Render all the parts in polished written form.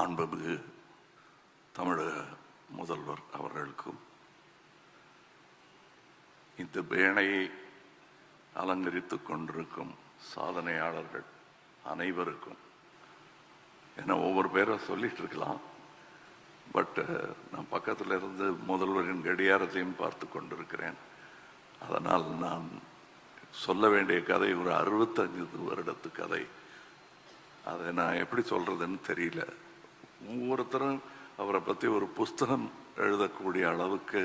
மாண்புமிகு தமிழக முதல்வர் அவர்களுக்கும் இந்த பேணையை அலங்கரித்துக் கொண்டிருக்கும் சாதனையாளர்கள் அனைவருக்கும், ஏன்னா ஒவ்வொரு பேரும் சொல்லிட்டு இருக்கலாம், பட் நான் பக்கத்தில் இருந்து முதல்வரின் கடியாரத்தையும் பார்த்து கொண்டிருக்கிறேன். அதனால் நான் சொல்ல வேண்டிய கதை ஒரு 65 வருடத்து கதை. அதை நான் எப்படி சொல்றதுன்னு தெரியல. ஒவ்வொருத்தரும் அவரை பற்றி ஒரு புஸ்தகம் எழுதக்கூடிய அளவுக்கு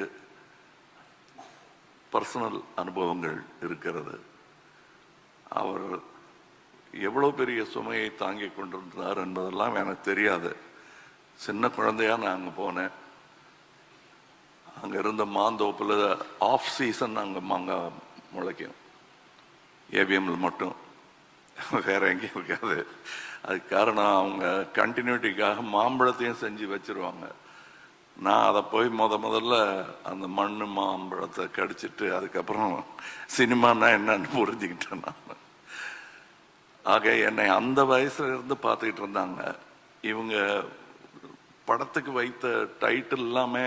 பர்சனல் அனுபவங்கள் இருக்கிறது. அவர் எவ்வளோ பெரிய சுமையை தாங்கி கொண்டிருந்தார் என்பதெல்லாம் எனக்கு தெரியாது. சின்ன குழந்தையா நான் அங்கே போனேன். அங்கே இருந்த மாந்தோப்பில் ஆஃப் சீசன் அங்கே மாங்காய் முளைக்கும், ஏவிஎம்ல மட்டும், வேற எங்கேயும் இருக்காது. அதுக்கு காரணம் அவங்க கண்டினியூட்டிக்காக மாம்பழத்தையும் செஞ்சு வச்சிருவாங்க. நான் அதை போய் முதல்ல அந்த மண்ணு மாம்பழத்தை கடிச்சிட்டு அதுக்கப்புறம் சினிமானா என்னன்னு புரிஞ்சுக்கிட்டேன் நான். ஆக என்னை அந்த வயசுல இருந்து பார்த்துக்கிட்டு இருந்தாங்க. இவங்க படத்துக்கு வைத்த டைட்டில் எல்லாமே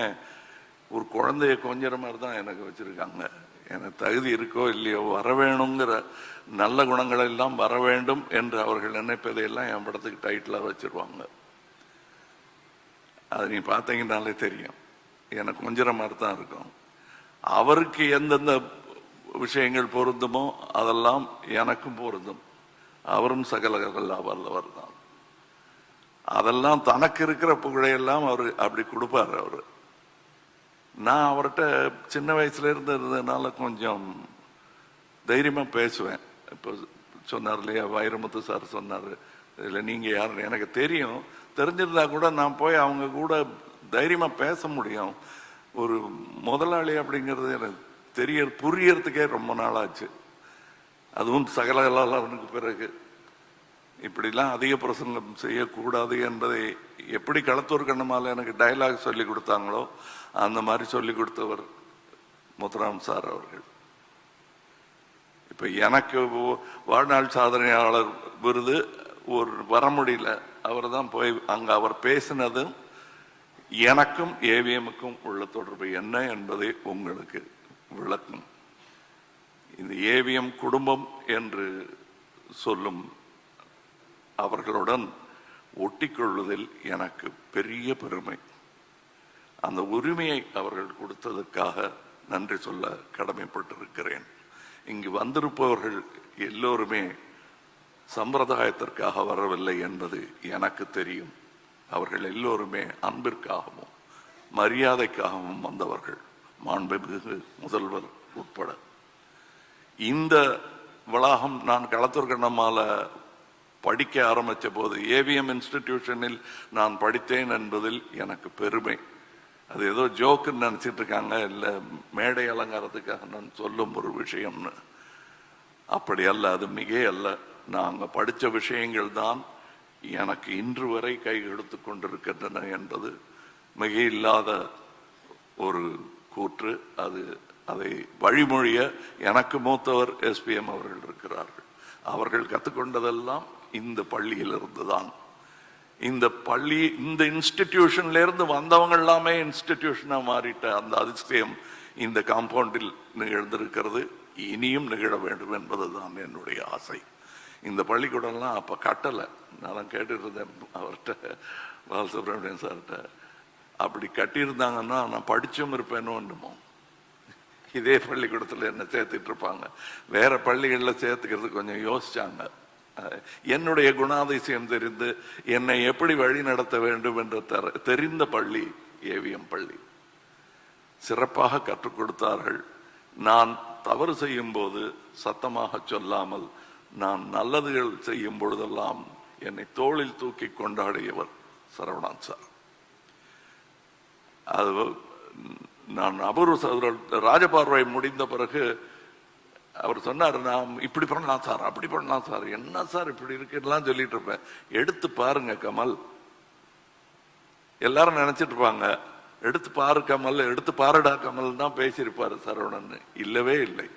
ஒரு குழந்தைய கொஞ்சற மாதிரி தான் எனக்கு வச்சிருக்காங்க. எனக்கு தகுதி இருக்கோ இல்லையோ வர வேணுங்கிற நல்ல குணங்கள் எல்லாம் வர வேண்டும் என்று அவர்கள் நினைப்பதையெல்லாம் என் படத்துக்கு டைட்டிலாக வச்சிருவாங்க. அது நீ பார்த்தீங்கன்னாலே தெரியும், எனக்கு கொஞ்சம் மாதிரி தான் இருக்கும். அவருக்கு எந்தெந்த விஷயங்கள் பொருந்துமோ அதெல்லாம் எனக்கும் பொருந்தும். அவரும் சகல வல்லவர் தான். அதெல்லாம் தனக்கு இருக்கிற புகழையெல்லாம் அவர் அப்படி கொடுப்பார். அவர் நான் அவர்கிட்ட சின்ன வயசுல இருந்ததுனால கொஞ்சம் தைரியமா பேசுவேன். இப்போ சொன்னார் இல்லையா, வைரமுத்து சார் சொன்னார், இல்லை நீங்க யாருன்னு எனக்கு தெரியும், தெரிஞ்சிருந்தா கூட நான் போய் அவங்க கூட தைரியமா பேச முடியும். ஒரு முதலாளி அப்படிங்கிறது எனக்கு புரியறதுக்கே ரொம்ப நாள் ஆச்சு. அதுவும் சகலகலாளனுக்கு பிறகு இப்படிலாம் அதிக பிரசங்கம் செய்யக்கூடாது என்பதை எப்படி களத்தூர் கண்ணமால எனக்கு டைலாக் சொல்லி கொடுத்தாங்களோ அந்த மாதிரி சொல்லி கொடுத்தவர் முத்துராம் சார் அவர்கள். இப்ப எனக்கு வாழ்நாள் சாதனையாளர் விருது ஒரு வர முடியல. அவர் தான் போய் அங்க அவர் பேசினதும் எனக்கும் ஏவிஎம்முக்கும் உள்ள தொடர்பு என்ன என்பதை உங்களுக்கு விளக்கும். இந்த ஏவிஎம் குடும்பம் என்று சொல்லும் அவர்களுடன் ஒட்டிக்கொள்வதில் எனக்கு பெரிய பெருமை. அந்த உரிமையை அவர்கள் கொடுத்ததற்காக நன்றி சொல்ல கடமைப்பட்டிருக்கிறேன். இங்கு வந்திருப்பவர்கள் எல்லோருமே சம்பிரதாயத்திற்காக வரவில்லை என்பது எனக்கு தெரியும். அவர்கள் எல்லோருமே அன்பிற்காகவும் மரியாதைக்காகவும் வந்தவர்கள், மாண்புமிகு முதல்வர் உட்பட. இந்த வளாகம் நான் களத்தூர் கண்ணம்மால படிக்க ஆரம்பித்த போது ஏவிஎம் இன்ஸ்டிடியூஷனில் நான் படித்தேன் என்பதில் எனக்கு பெருமை. அது ஏதோ ஜோக்குன்னு நினைச்சிட்டு இருக்காங்க, இல்லை மேடை அலங்காரத்துக்காக நான் சொல்லும் ஒரு விஷயம்னு. அப்படி அல்ல, அது மிக அல்ல. நான் அங்க படித்த விஷயங்கள் தான் எனக்கு இன்று வரை கை எடுத்து கொண்டிருக்கின்றன என்பது மிக இல்லாத ஒரு கூற்று. அதை வழிமொழிய எனக்கு மூத்தவர் எஸ்பிஎம் அவர்கள் இருக்கிறார்கள். அவர்கள் கற்றுக்கொண்டதெல்லாம் இந்த பள்ளியில் இருந்துதான். இந்த பள்ளி, இந்த இன்ஸ்டிடியூஷன்ல இருந்து வந்தவங்க எல்லாமே இன்ஸ்டிடியூஷனா மாறிட்ட அந்த அதிசயம் இந்த காம்பவுண்டில் நிகழ்ந்திருக்கிறது. இனியும் நிகழ வேண்டும் என்பதுதான் என்னுடைய ஆசை. இந்த பள்ளிக்கூடம்லாம் அப்ப கட்டலை. நான் கேட்டுட்டு இருந்தேன் அவர்கிட்ட, பாலசுப்ரமணியன் சார்கிட்ட. அப்படி கட்டியிருந்தாங்கன்னா நான் படிச்சும் இருப்பேனோ என்னமோ. இதே பள்ளிக்கூடத்தில் என்ன சேர்த்துட்டு இருப்பாங்க. வேற பள்ளிகளில் சேர்த்துக்கிறது கொஞ்சம் யோசிச்சாங்க. என்னுடைய குணாதிசயம் தெரிந்து என்னை எப்படி வழி நடத்த வேண்டும் என்ற தெரிந்த பள்ளி ஏவிஎம் பள்ளி. சிறப்பாக கற்றுக் கொடுத்தார்கள். நான் தவறு செய்யும் போது சத்தமாக சொல்லாமல், நான் நல்லதுகள் செய்யும் பொழுதெல்லாம் என்னை தோளில் தூக்கி கொண்டாடியவர் சரவணன் சார். அது நான் அபூர்வ ராஜபார்வை முடிந்த பிறகு அவர் சொன்னார், நான் இப்படி பண்ணலாம் சார், அப்படி பண்ணலாம் சார், என்ன சார் இப்படி இருக்குலாம் சொல்லிட்டு இருப்பேன். எடுத்து பாருங்க கமல். எல்லாரும் நினைச்சிட்டு இருப்பாங்க எடுத்து பாரு கமல், எடுத்து பாருடா கமல் தான் பேசியிருப்பாரு சரவணன். இல்லவே இல்லை.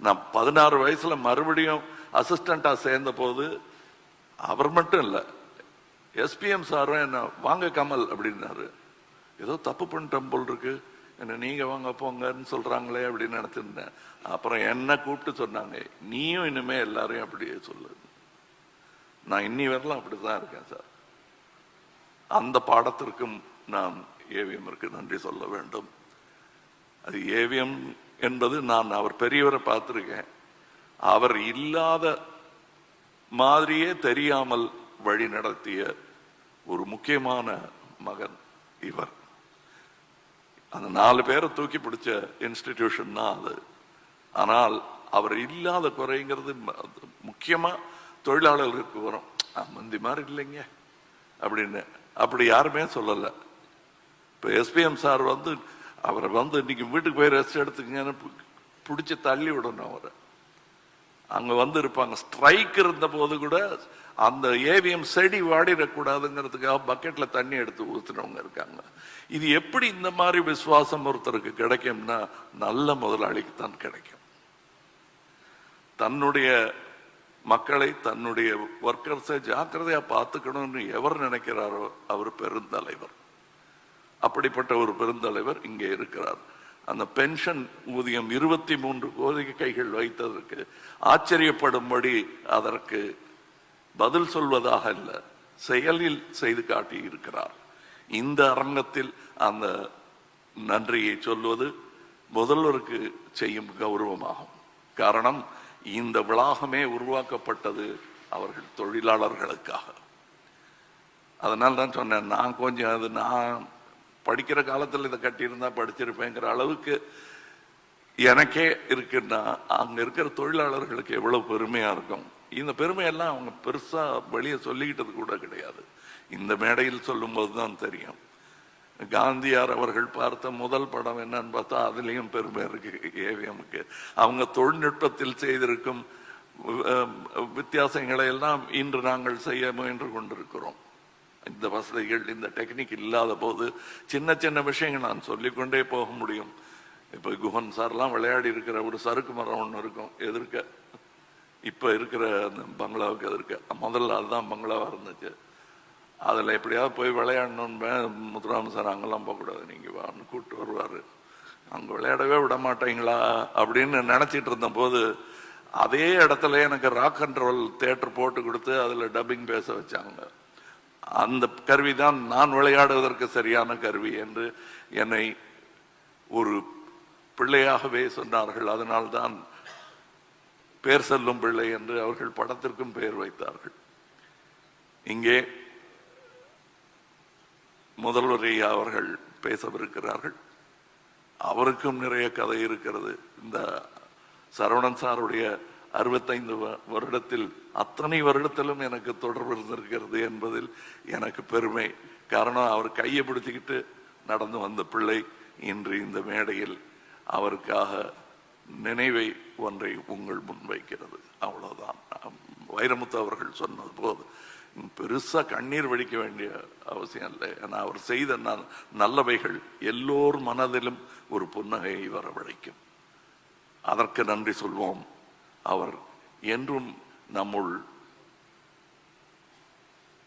நான் 16 வயசுல மறுபடியும் அசிஸ்டண்டா சேர்ந்த போது அவர் மட்டும் இல்லை, எஸ்பிஎம் சாரும் என்ன வாங்க கமல் அப்படின்னாரு. ஏதோ தப்பு பண்ணிட்டோம் போல் இருக்கு, என்ன நீங்க வாங்க போங்கன்னு சொல்றாங்களே அப்படின்னு நினைச்சிருந்தேன். அப்புறம் என்ன கூப்பிட்டு சொன்னாங்க, நீயும் இனிமே எல்லாரையும் அப்படியே சொல்லு. நான் இன்னி வரலாம் அப்படிதான் இருக்கேன் சார். அந்த பாடத்திற்கும் நான் ஏவிஎம்ற்கு நன்றி சொல்ல வேண்டும். அது ஏவிஎம் என்பது, நான் அவர் பெரியவரை பார்த்திருக்கேன், அவர் இல்லாத மாதிரியே தெரியாமல் வழி நடத்திய ஒரு முக்கியமான மகன் இவர். அந்த 4 பேரை தூக்கி பிடிச்ச இன்ஸ்டிடியூஷன் தான் அது. ஆனால் அவர் இல்லாத குறைங்கிறது முக்கியமா தொழிலாளர்களுக்கு வரும். முந்தி மாதிரி இல்லைங்க அப்படின்னு அப்படி யாருமே சொல்லலை. இப்போ எஸ்பிஎம் சார் அவரை இன்னைக்கு வீட்டுக்கு போய் ரெஸ்ட் எடுத்துக்கங்கன்னு பிடிச்சி தள்ளி விடணும். அவரை அங்க இருப்பாங்க. ஸ்ட்ரைக் இருந்த போது கூட அந்த ஏவிஎம் செடி வாடிடக்கூடாதுங்கிறதுக்காக பக்கெட்ல தண்ணி எடுத்து ஊத்துனவங்க இருக்காங்க. இது எப்படி இந்த மாதிரி விசுவாசம் ஒருத்தருக்கு கிடைக்கும்னா நல்ல முதலாளிக்கு தான் கிடைக்கும். தன்னுடைய மக்களை, தன்னுடைய ஒர்க்கர்ஸை ஜாக்கிரதையா பார்த்துக்கணும்னு எவர் நினைக்கிறாரோ அவர் பெருந்தலைவர். அப்படிப்பட்ட ஒரு பெருந்தலைவர் இங்கே இருக்கிறார். அந்த பென்ஷன் ஊதியம் 23 கோரிக்கைகள் வைத்ததற்கு ஆச்சரியப்படும்படி அதற்கு பதில் சொல்வதாக அல்ல, செயலில் செய்து காட்டி இருக்கிறார். இந்த அரங்கத்தில் அந்த நன்றியை சொல்வது முதல்வருக்கு செய்யும் கௌரவமாகும். காரணம், இந்த வளாகமே உருவாக்கப்பட்டது அவர்கள் தொழிலாளர்களுக்காக. அதனால தான் சொன்னேன், நான் கொஞ்சம் நான் படிக்கிற காலத்தில் இதை கட்டியிருந்தா படிச்சிருப்பேங்கிற அளவுக்கு எனக்கே இருக்குன்னா அங்க இருக்கிற தொழிலாளர்களுக்கு எவ்வளவு பெருமையா இருக்கும். இந்த பெருமையெல்லாம் அவங்க பெருசா வெளியே சொல்லிக்கிட்டது கூட கிடையாது. இந்த மேடையில் சொல்லும் போதுதான் தெரியும். காந்தியார் அவர்கள் பார்த்த முதல் படம் என்னன்னு பார்த்தா அதுலயும் பெருமை இருக்கு ஏவிஎம்க்கு. அவங்க தொழில்நுட்பத்தில் செய்திருக்கும் வித்தியாசங்களை எல்லாம் இன்று நாங்கள் செய்ய முயன்று கொண்டிருக்கிறோம். இந்த வசதிகள், இந்த டெக்னிக் இல்லாத போது சின்ன சின்ன விஷயங்கள் நான் சொல்லிக்கொண்டே போக முடியும். இப்ப குஹன் சார்லாம் விளையாடி இருக்கிற ஒரு சறுக்கு மரம் ஒன்று இருக்கும் எதிர்க்க, இப்ப இருக்கிற பங்களாவுக்கு எதிர்க்க. முதல்ல அதுதான் பங்களாவா இருந்துச்சு. அதில் எப்படியாவது போய் விளையாடணுன்னு முத்துராம சார் அங்கெல்லாம் போகக்கூடாது, நீங்கள் வான்னு கூப்பிட்டு வருவார். அங்கே விளையாடவே விட மாட்டீங்களா அப்படின்னு நினச்சிட்டு இருந்த போது அதே இடத்துல எனக்கு ராக் அண்ட் ரோல் தியேட்டர் போட்டு கொடுத்து அதில் டப்பிங் பேச வச்சாங்க. அந்த கருவி தான் நான் விளையாடுவதற்கு சரியான கருவி என்று என்னை ஒரு பிள்ளையாகவே சொன்னார்கள். அதனால்தான் பேர் செல்லும் பிள்ளை என்று அவர்கள் படத்திற்கும் பெயர் வைத்தார்கள். இங்கே முதல்வர் ஐயா அவர்கள் பேசவிருக்கிறார்கள். அவருக்கும் நிறைய கதை இருக்கிறது. இந்த சரவணன் சாருடைய 65 வருடத்தில் அத்தனை வருடத்திலும் எனக்கு தொடர்பு இருந்திருக்கிறது என்பதில் எனக்கு பெருமை. காரணம், அவர் கையை பிடிச்சிக்கிட்டு நடந்து வந்த பிள்ளை இன்று இந்த மேடையில் அவருக்காக நினைவை ஒன்றை உங்கள் முன்வைக்கிறது. அவ்வளவுதான். வைரமுத்து அவர்கள் சொன்னது போது பெருசா கண்ணீர் வடிக்க வேண்டிய அவசியம் இல்லை. ஏன்னா அவர் செய்த நல்லவைகள் எல்லோர் மனதிலும் ஒரு புன்னகையை வரவழைக்கும். அதற்கு நன்றி சொல்வோம். அவர் என்றும் நம்முள்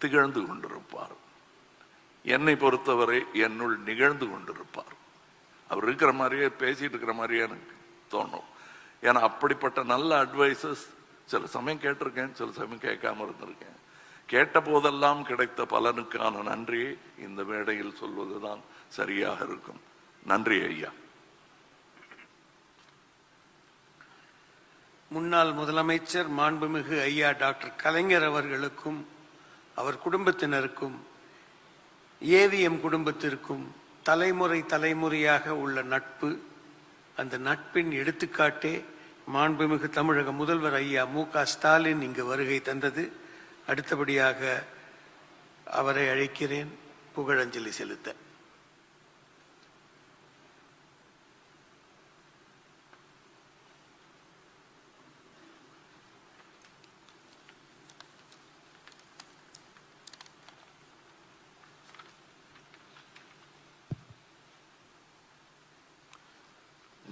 திகழ்ந்து கொண்டிருப்பார். என்னை பொறுத்தவரை என்னுள் நிகழ்ந்து கொண்டிருப்பார். அவர் இருக்கிற மாதிரியே பேசிட்டு இருக்கிற மாதிரியே எனக்கு தோணும். ஏன்னா அப்படிப்பட்ட நல்ல அட்வைசஸ் சில சமயம் கேட்டிருக்கேன், சில சமயம் கேட்காம இருந்திருக்கேன். கேட்ட போதெல்லாம் கிடைத்த பலனுக்கான நன்றியை இந்த மேடையில் சொல்வதுதான் சரியாக இருக்கும். நன்றி ஐயா. முன்னாள் முதலமைச்சர் மாண்புமிகு ஐயா டாக்டர் கலைஞர் அவர்களுக்கும் அவர் குடும்பத்தினருக்கும் ஏவிஎம் குடும்பத்திற்கும் தலைமுறை தலைமுறையாக உள்ள நட்பு, அந்த நட்பின் எடுத்துக்காட்டே மாண்புமிகு தமிழக முதல்வர் ஐயா மு.க. ஸ்டாலின் இங்கு வருகை தந்தது. அடுத்தபடியாக அவரை அழைக்கிறேன் புகழஞ்சலி செலுத்த.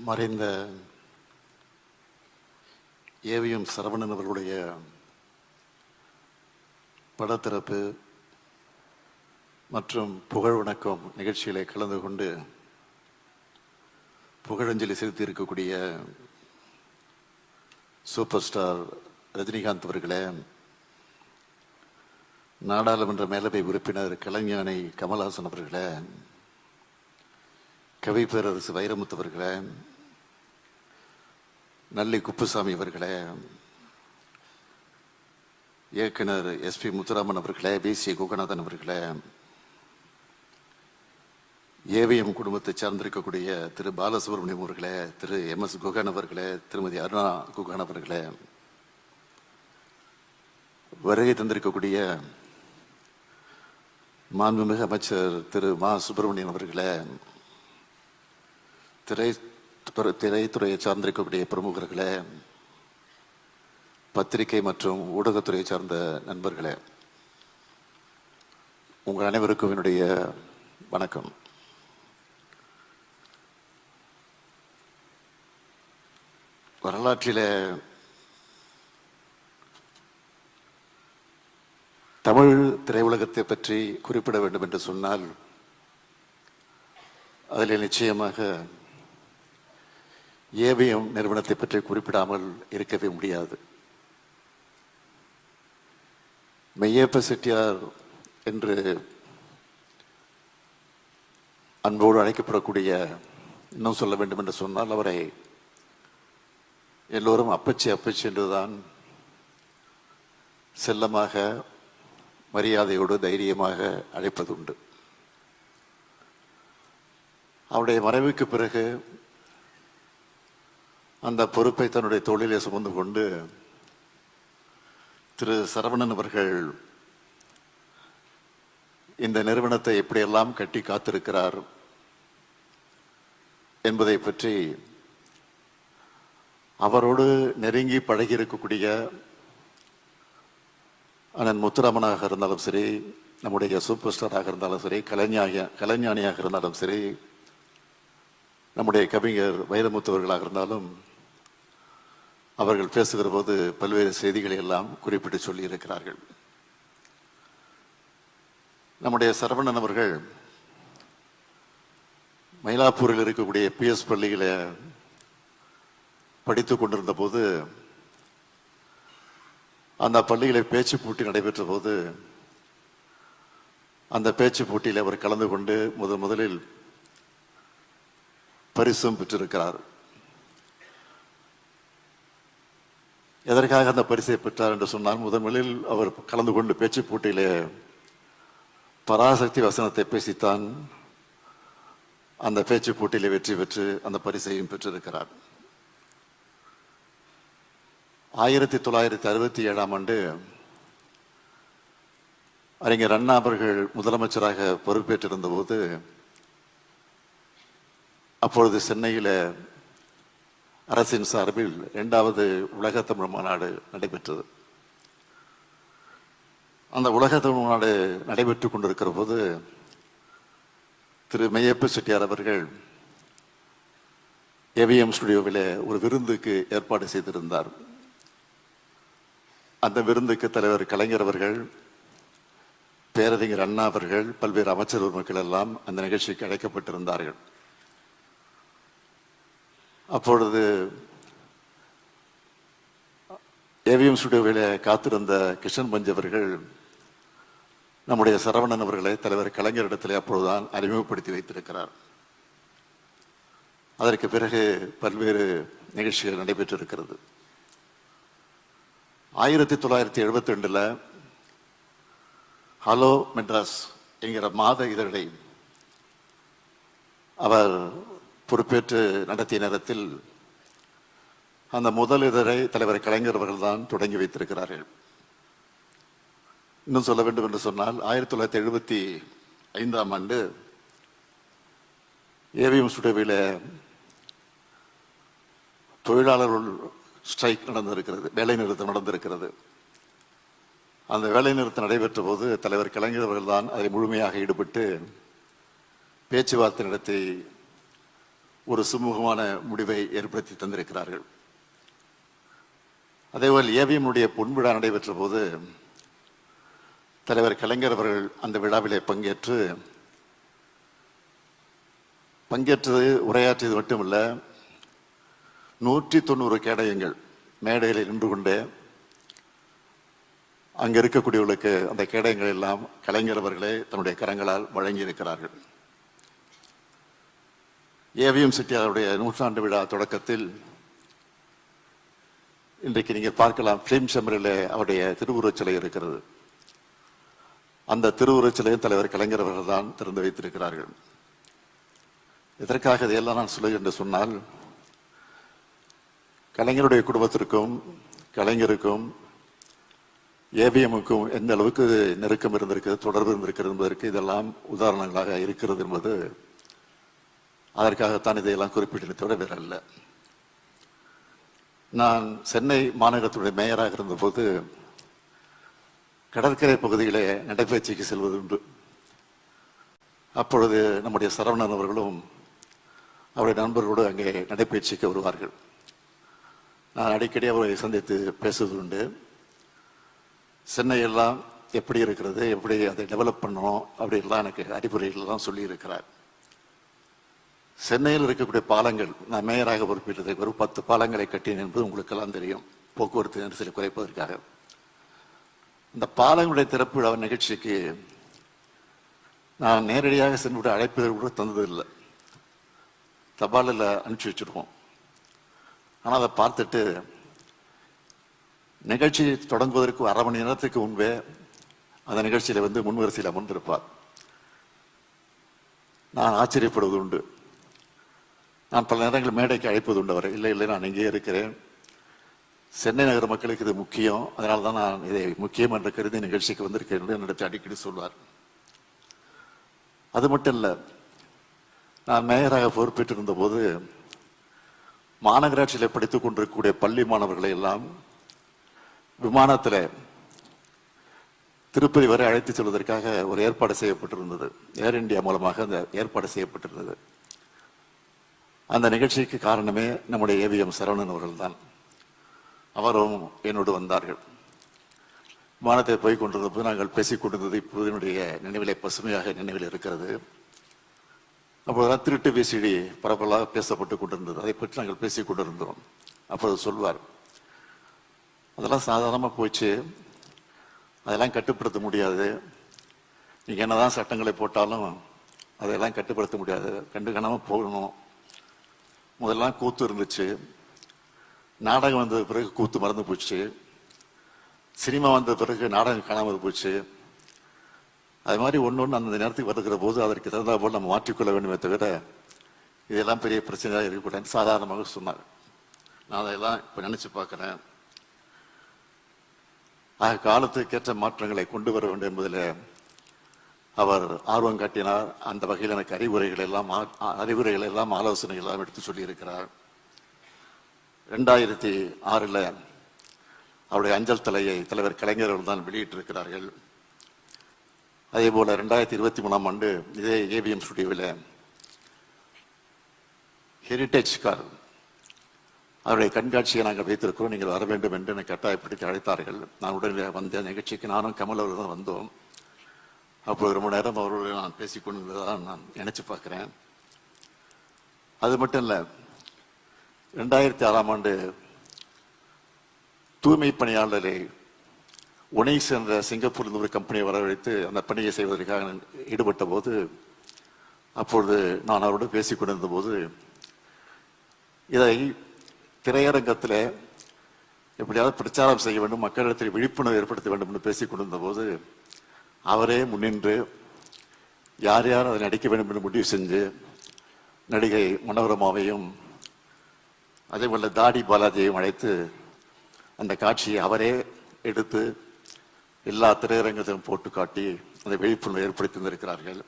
மறைந்த ஏவிஎம் சரவணன் அவர்களுடைய படத்திறப்பு மற்றும் புகழ் வணக்கம் நிகழ்ச்சியிலே கலந்து கொண்டு புகழஞ்சலி செலுத்தி இருக்கக்கூடிய சூப்பர் ஸ்டார் ரஜினிகாந்த் அவர்களே, நாடாளுமன்ற மேலவை உறுப்பினர் கலைஞானி கமல்ஹாசன் அவர்களே, கவி பேரரசு வைரமுத்து அவர்களே, நல்லி குப்புசாமி அவர்களே, இயக்குனர் SP முத்துராமன் அவர்களே, BC குகநாதன் அவர்களே, AVM குடும்பத்தை சார்ந்திருக்கக்கூடிய திரு பாலசுப்ரமணியம் அவர்களே, திரு MS குகன் அவர்களே, திருமதி அருணா குகன் அவர்களே, வருகை தந்திருக்கக்கூடிய மாண்புமிகு அமைச்சர் திரு மா சுப்பிரமணியன் அவர்களே, திரைத்துறையை சார்ந்திருக்கக்கூடிய பிரமுகர்களே, பத்திரிகை மற்றும் ஊடகத்துறையை சார்ந்த நண்பர்களே, உங்கள் அனைவருக்கும் என்னுடைய வணக்கம். வரலாற்றிலே தமிழ் திரையுலகத்தை பற்றி குறிப்பிட வேண்டும் என்று சொன்னால் அதில் நிச்சயமாக AVM நிறுவனத்தை பற்றி குறிப்பிடாமல் இருக்கவே முடியாது. மெய்யப்ப செட்டியார் என்று அன்போடு அழைக்கப்படக்கூடிய, இன்னும் சொல்ல வேண்டும் என்று சொன்னால் அவரை எல்லோரும் அப்பச்சி அப்பச்சி என்றுதான் செல்லமாக மரியாதையோடு தைரியமாக அழைப்பதுண்டு. அவருடைய மறைவுக்கு பிறகு அந்த பொறுப்பை தன்னுடைய தோளிலே சுமந்து கொண்டு திரு சரவணன் அவர்கள் இந்த நிறுவனத்தை எப்படியெல்லாம் கட்டி காத்திருக்கிறார் என்பதை பற்றி அவரோடு நெருங்கி பழகி இருக்கக்கூடிய அண்ணன் முத்துராமனாக இருந்தாலும் சரி, நம்முடைய சூப்பர் ஸ்டாராக இருந்தாலும் சரி, கலைஞானியாக இருந்தாலும் சரி, நம்முடைய கவிஞர் வைரமுத்துவர்களாக இருந்தாலும் அவர்கள் பேசுகிற போது பல்வேறு செய்திகளை எல்லாம் குறிப்பிட்டு சொல்லியிருக்கிறார்கள். நம்முடைய சரவணன் அவர்கள் மயிலாப்பூரில் இருக்கக்கூடிய PS பள்ளியில் படித்து கொண்டிருந்த போது, அந்த பள்ளியில் பேச்சு போட்டி நடைபெற்ற போது அந்த பேச்சு போட்டியில் அவர் கலந்து கொண்டு முதலில் பரிசும் பெற்றிருக்கிறார். எதற்காக அந்த பரிசை பெற்றார் என்று சொன்னால், முதலில் அவர் கலந்து கொண்டு பேச்சு போட்டியிலே பராசக்தி வசனத்தை பேசித்தான் அந்த பேச்சு போட்டியிலே வெற்றி பெற்று அந்த பரிசையும் பெற்றிருக்கிறார். 1967ஆம் ஆண்டு அறிஞர் அண்ணா அவர்கள் முதலமைச்சராக பொறுப்பேற்றிருந்த போது, அப்பொழுது சென்னையில் அரசின் சார்பில் 2வது உலக தமிழ் மாநாடு நடைபெற்றது. அந்த உலக தமிழ் மாநாடு நடைபெற்றுக் கொண்டிருக்கிற போது திரு மெய்யப்ப செட்டியார் அவர்கள் AVM ஸ்டுடியோவில் ஒரு விருந்துக்கு ஏற்பாடு செய்திருந்தார். அந்த விருந்துக்கு தலைவர் கலைஞர் அவர்கள், பேரறிஞர் அண்ணா அவர்கள், பல்வேறு அமைச்சர் மக்கள் எல்லாம் அந்த நிகழ்ச்சிக்கு அழைக்கப்பட்டிருந்தார்கள். அப்பொழுது AVM ஸ்டுடியோவில் காத்திருந்த கிஷன் பஞ்ச் அவர்கள் நம்முடைய சரவணன் அவர்களை தலைவர் கலைஞரிடத்தில் அப்பொழுதுதான் அறிமுகப்படுத்தி வைத்திருக்கிறார். அதற்கு பிறகு பல்வேறு நிகழ்ச்சிகள் நடைபெற்றிருக்கிறது. 1972 ஹலோ மெட்ராஸ் என்கிற மாத இதழை அவர் பொறுப்பேற்று நடத்திய நேரத்தில் அந்த முதல் இதழை தலைவர் கலைஞர் அவர்கள் தான் தொடங்கி வைத்திருக்கிறார்கள். இன்னும் சொல்ல வேண்டும் என்று சொன்னால் 1975ஆம் ஆண்டு AVM ஸ்டுடியோவில் தொழிலாளர்கள் ஸ்ட்ரைக் நடந்திருக்கிறது, வேலை நிறுத்தம் நடந்திருக்கிறது. அந்த வேலை நிறுத்தம் நடைபெற்ற போது தலைவர் கலைஞர் அவர்கள் தான் அதை முழுமையாக ஈடுபட்டு பேச்சுவார்த்தை நடத்தி ஒரு சுமூகமான முடிவை ஏற்படுத்தி தந்திருக்கிறார்கள். அதேபோல் AVM பொன்விழா நடைபெற்ற போது தலைவர் கலைஞர் அவர்கள் அந்த விழாவிலே பங்கேற்றது உரையாற்றியது மட்டுமல்ல, 190 கேடயங்கள் மேடையில் நின்று கொண்டே அங்கே இருக்கக்கூடியவர்களுக்கு அந்த கேடயங்கள் எல்லாம் கலைஞர் அவர்களே தன்னுடைய கரங்களால் வழங்கி இருக்கிறார்கள். ஏவிஎம் செட்டியாருடைய 100ஆண்டு விழா தொடக்கத்தில் இன்றைக்கு நீங்கள் பார்க்கலாம், பிலிம் சேம்பரில் அவருடைய திருவுருவச் சிலை இருக்கிறது. அந்த திருவுருவச் சிலையும் தலைவர் கலைஞர் அவர்கள் தான் திறந்து வைத்திருக்கிறார்கள். இதற்காக இதையெல்லாம் நான் சொல்லுகிறேன் என்று சொன்னால், கலைஞருடைய குடும்பத்திற்கும் கலைஞருக்கும் ஏவிஎம்முக்கும் எந்த அளவுக்கு நெருக்கம் இருந்திருக்கிறது, தொடர்பு இருந்திருக்கிறது என்பதற்கு இதெல்லாம் உதாரணங்களாக இருக்கிறது என்பது, அதற்காகத்தான் இதையெல்லாம் குறிப்பிட்டதை தவிர வேற அல்ல. நான் சென்னை மாநகரத்துடைய மேயராக இருந்தபோது கடற்கரை பகுதியிலே நடைபயிற்சிக்கு செல்வது உண்டு. அப்பொழுது நம்முடைய சரவணன் அவர்களும் அவருடைய நண்பர்களோடு அங்கே நடைபயிற்சிக்கு வருவார்கள். நான் அடிக்கடி அவரை சந்தித்து பேசுவது உண்டு. சென்னையெல்லாம் எப்படி இருக்கிறது, எப்படி அதை டெவலப் பண்ணணும் அப்படின்லாம் எனக்கு அறிவுரைகள்லாம் சொல்லி இருக்கிறார். சென்னையில் இருக்கக்கூடிய பாலங்கள், நான் மேயராக பொறுப்பிட்டதை ஒரு 10 பாலங்களை கட்டினேன் என்பது உங்களுக்கெல்லாம் தெரியும், போக்குவரத்து நெரிசலை குறைப்பதற்காக. இந்த பாலங்களுடைய திறப்பு விழா நிகழ்ச்சிக்கு நான் நேரடியாக சென்று அழைப்புகள் கூட தந்ததில்லை, தபாலில் அனுப்பிச்சி வச்சிருக்கோம். ஆனால் அதை பார்த்துட்டு நிகழ்ச்சி தொடங்குவதற்கு 1/2 மணி நேரத்துக்கு முன்பே அந்த நிகழ்ச்சியில் முன்வரிசையில் அமர்ந்திருப்பார். நான் ஆச்சரியப்படுவது உண்டு. நான் பல நேரங்கள் மேடைக்கு அழைப்பது உண்டு அவரை. இல்லை நான் இங்கே இருக்கிறேன், சென்னை நகர மக்களுக்கு இது முக்கியம், அதனால தான் நான் இதை முக்கியம் என்ற கருதி நிகழ்ச்சிக்கு வந்திருக்கேன் என்று என்னிடத்தில் அடிக்கடி சொல்வார். அது மட்டும் இல்லை, நான் மேயராக பொறுப்பேற்றிருந்த போது மாநகராட்சியில் படித்துக் கொண்டிருக்கக்கூடிய பள்ளி மாணவர்களை எல்லாம் விமானத்தில் திருப்பதி வரை அழைத்து செல்வதற்காக ஒரு ஏற்பாடு செய்யப்பட்டிருந்தது. ஏர் இந்தியா மூலமாக அந்த ஏற்பாடு செய்யப்பட்டிருந்தது. அந்த நிகழ்ச்சிக்கு காரணமே நம்முடைய ஏவிஎம் சரவணன் அவர்கள் தான். அவரும் என்னோடு வந்தார்கள். விமானத்தை போய் கொண்டிருந்த போது நாங்கள் பேசிக் கொண்டிருந்தது இப்போது என்னுடைய நினைவிலே பசுமையாக நினைவில் இருக்கிறது. அப்போதெல்லாம் திருட்டு விசிடி பரப்பலாக பேசப்பட்டு கொண்டிருந்தது. அதை பற்றி நாங்கள் பேசிக் கொண்டிருந்தோம். அப்போது சொல்வார், அதெல்லாம் சாதாரணமாக போச்சு, அதெல்லாம் கட்டுப்படுத்த முடியாது, நீங்கள் என்னதான் சட்டங்களை போட்டாலும் அதெல்லாம் கட்டுப்படுத்த முடியாது, கண்டுக்காமல் போகணும். முதல்லாம் கூத்து இருந்துச்சு, நாடகம் வந்த பிறகு கூத்து மறந்து போச்சு, சினிமா வந்த பிறகு நாடகம் காணாமல் போச்சு. அது மாதிரி ஒன்று அந்த நேரத்துக்கு வருகிற போது அதற்கு தகுந்த போல் நம்ம மாற்றிக்கொள்ள வேண்டுமே தவிர இதெல்லாம் பெரிய பிரச்சனையாக இருக்கக்கூடாது சாதாரணமாக சொன்னார். நான் அதையெல்லாம் இப்போ நினைச்சு பார்க்குறேன். காலத்துக்கேற்ற மாற்றங்களை கொண்டு வர வேண்டும் என்பதில் அவர் ஆர்வம் காட்டினார். அந்த வகையில் எனக்கு அறிவுரைகள் எல்லாம் ஆலோசனைகள் எல்லாம் எடுத்து சொல்லியிருக்கிறார். 2006 அவருடைய அஞ்சல் தலையை தலைவர் கலைஞர் அவர்கள் தான் வெளியிட்டிருக்கிறார்கள். அதே போல 2023ஆம் ஆண்டு இதே ஏவிஎம் ஸ்டுடியோவில் ஹெரிட்டேஜ் கார் அவருடைய கண்காட்சியை நாங்கள் வைத்திருக்கிறோம், நீங்கள் வர வேண்டும் என்று என்னை கட்டாயப்படுத்தி அழைத்தார்கள். நான் உடனே வந்த நிகழ்ச்சிக்கு நானும் கமல் அவர்கள் தான் வந்தோம். அப்போது ரொம்ப நேரம் அவரோடு நான் பேசிக்கொண்டிருந்ததான் நான் நினைச்சு பார்க்கிறேன். அது மட்டும் இல்லை, 2006ஆம் ஆண்டு தூய்மை பணியாளரை ஒனைஸ் என்ற சிங்கப்பூரில் ஒரு கம்பெனியை வரவழைத்து அந்த பணியை செய்வதற்காக ஈடுபட்ட போது, அப்பொழுது நான் அவரோடு பேசிக் கொண்டிருந்த போது, இதை திரையரங்கத்தில் எப்படியாவது பிரச்சாரம் செய்ய வேண்டும், மக்களிடத்தில் விழிப்புணர்வு ஏற்படுத்த வேண்டும் என்று பேசிக் கொண்டிருந்த போது அவரே முன்னின்று யார் யார் அதை நடிக்க வேண்டும் என்று முடிவு செஞ்சு நடிகை மனோரமாவையும் அதே போல தாடி பாலாஜியையும் அழைத்து அந்த காட்சியை அவரே எடுத்து எல்லா திரையரங்கத்தையும் போட்டு காட்டி அந்த விழிப்புணர்வு ஏற்படுத்தி வந்திருக்கிறார்கள்.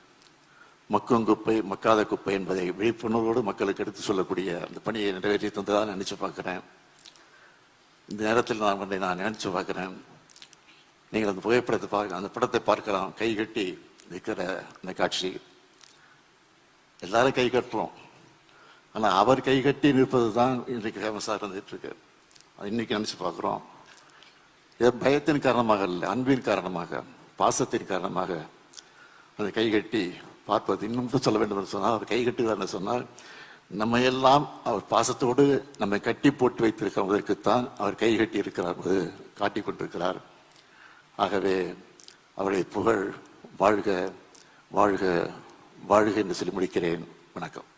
மக்கும் குப்பை மக்காத குப்பை என்பதை விழிப்புணர்வோடு மக்களுக்கு எடுத்து சொல்லக்கூடிய அந்த பணியை நிறைவேற்றி தந்ததாக நினைச்சு பார்க்கிறேன். இந்த நேரத்தில் நான் நினைச்சு பார்க்கிறேன், நீங்கள் அந்த புகைப்படத்தை அந்த படத்தை பார்க்கலாம். கை கட்டி நிற்கிற அந்த காட்சி எல்லாரும் கை கட்டுறோம், ஆனால் அவர் கை கட்டி நிற்பது தான் இன்றைக்கு ஃபேமஸாக இருந்துட்டு இருக்கு. அது இன்னைக்கு நினைச்சு பார்க்குறோம். இது பயத்தின் காரணமாக இல்லை, அன்பின் காரணமாக, பாசத்தின் காரணமாக அதை கைகட்டி பார்ப்பது. இன்னும் சொல்ல வேண்டும் என்று சொன்னால், அவர் கைகட்டுகிறார் என்று சொன்னால், நம்ம எல்லாம் அவர் பாசத்தோடு நம்மை கட்டி போட்டு வைத்திருக்கிறதற்குத்தான் அவர் கைகட்டி இருக்கிறார் என்பது காட்டிக் கொண்டிருக்கிறார். ஆகவே அவருடைய புகழ் வாழ்க வாழ்க வாழ்க என்று சொல்லி முடிக்கிறேன். வணக்கம்.